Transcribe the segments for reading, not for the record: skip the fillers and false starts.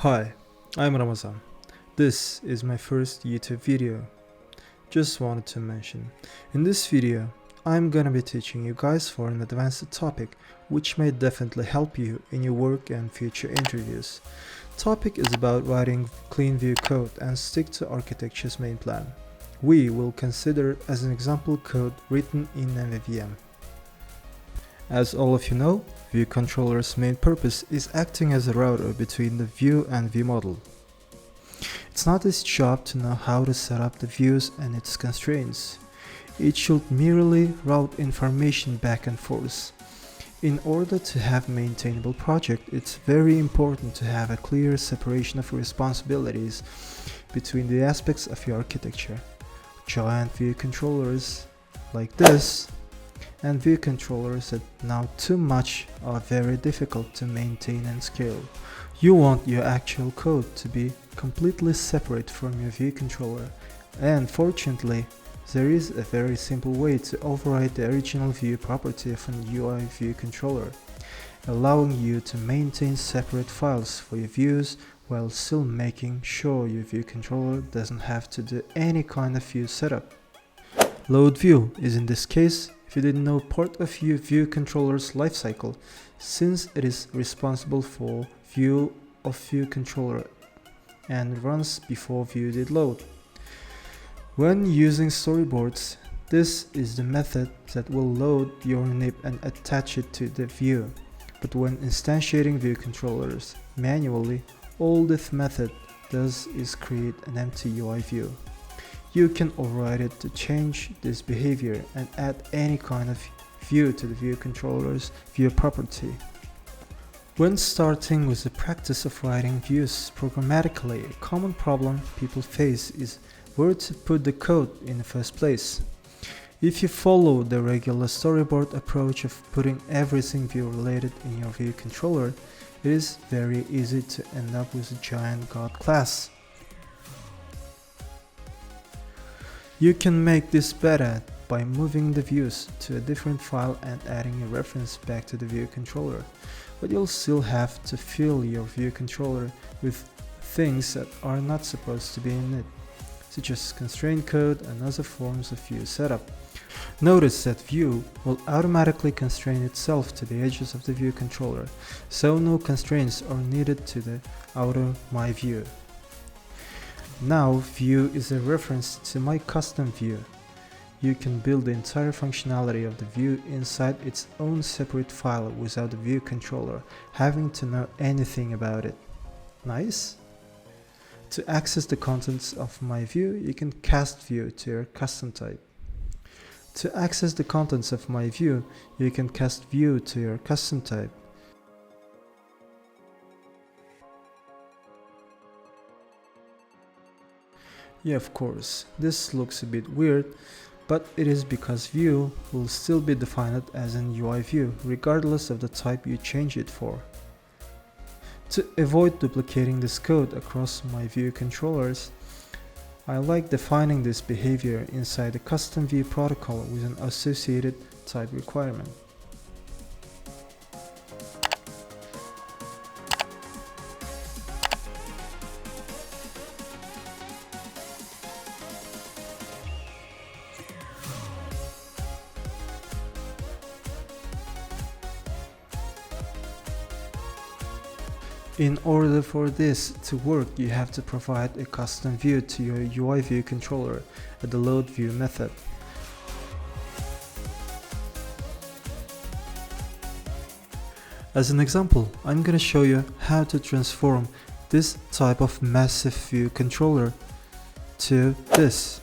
Hi, I'm Ramazan. This is my first YouTube video. Just wanted to mention, in this video, I'm gonna be teaching you guys for an advanced topic which may definitely help you in your work and future interviews. Topic is about writing clean view code and stick to architecture's main plan. We will consider as an example code written in MVVM. As all of you know, View controller's main purpose is acting as a router between the view and view model. It's not its job to know how to set up the views and its constraints. It should merely route information back and forth. In order to have a maintainable project, it's very important to have a clear separation of responsibilities between the aspects of your architecture. Giant view controllers like this and view controllers that now too much are very difficult to maintain and scale. You want your actual code to be completely separate from your view controller, and fortunately there is a very simple way to override the original view property of an UI view controller, allowing you to maintain separate files for your views while still making sure your view controller doesn't have to do any kind of view setup. LoadView is in this case, if you didn't know, part of your view controller's lifecycle, since it is responsible for view of view controller and runs before view did load. When using storyboards, this is the method that will load your nib and attach it to the view. But when instantiating view controllers manually, all this method does is create an empty UI view. You can override it to change this behavior and add any kind of view to the view controller's view property. When starting with the practice of writing views programmatically, a common problem people face is where to put the code in the first place. If you follow the regular storyboard approach of putting everything view related in your view controller, it is very easy to end up with a giant god class. You can make this better by moving the views to a different file and adding a reference back to the view controller, but you'll still have to fill your view controller with things that are not supposed to be in it, such as constraint code and other forms of view setup. Notice that view will automatically constrain itself to the edges of the view controller, so no constraints are needed to the outer my view. Now view is a reference to my custom view. You can build the entire functionality of the view inside its own separate file without the view controller having to know anything about it. Nice? To access the contents of my view, you can cast view to your custom type. To access the contents of my view, you can cast view to your custom type. Yeah, of course, this looks a bit weird, but it is because view will still be defined as an UI view, regardless of the type you change it for. To avoid duplicating this code across my view controllers, I like defining this behavior inside the custom view protocol with an associated type requirement. In order for this to work, you have to provide a custom view to your UI view controller at the LoadView method. As an example, I'm gonna show you how to transform this type of massive view controller to this.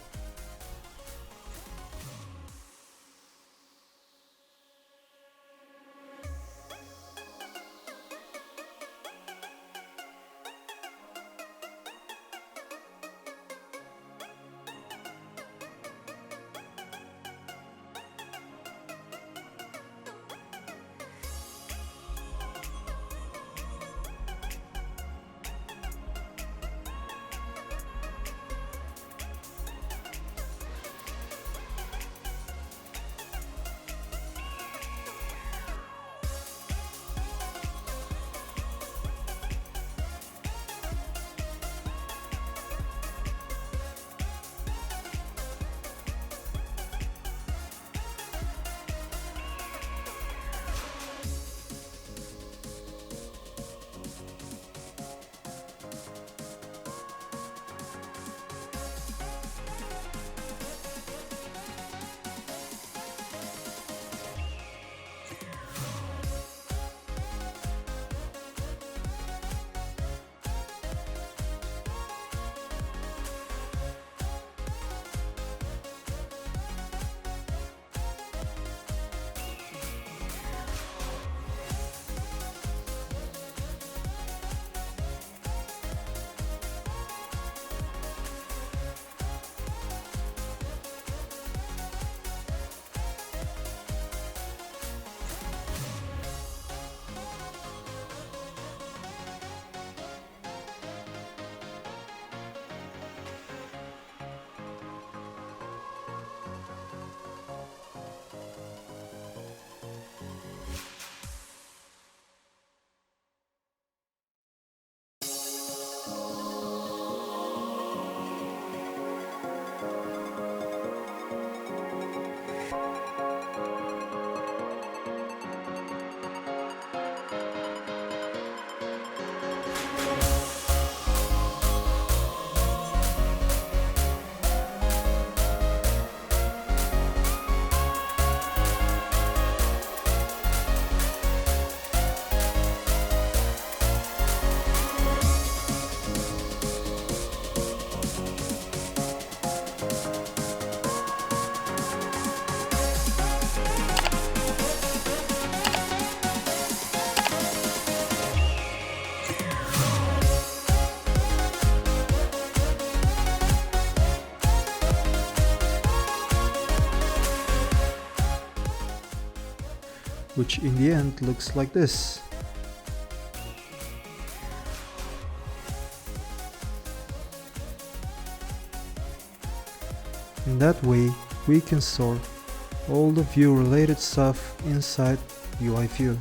which in the end looks like this. In that way, we can store all the view related stuff inside UI view.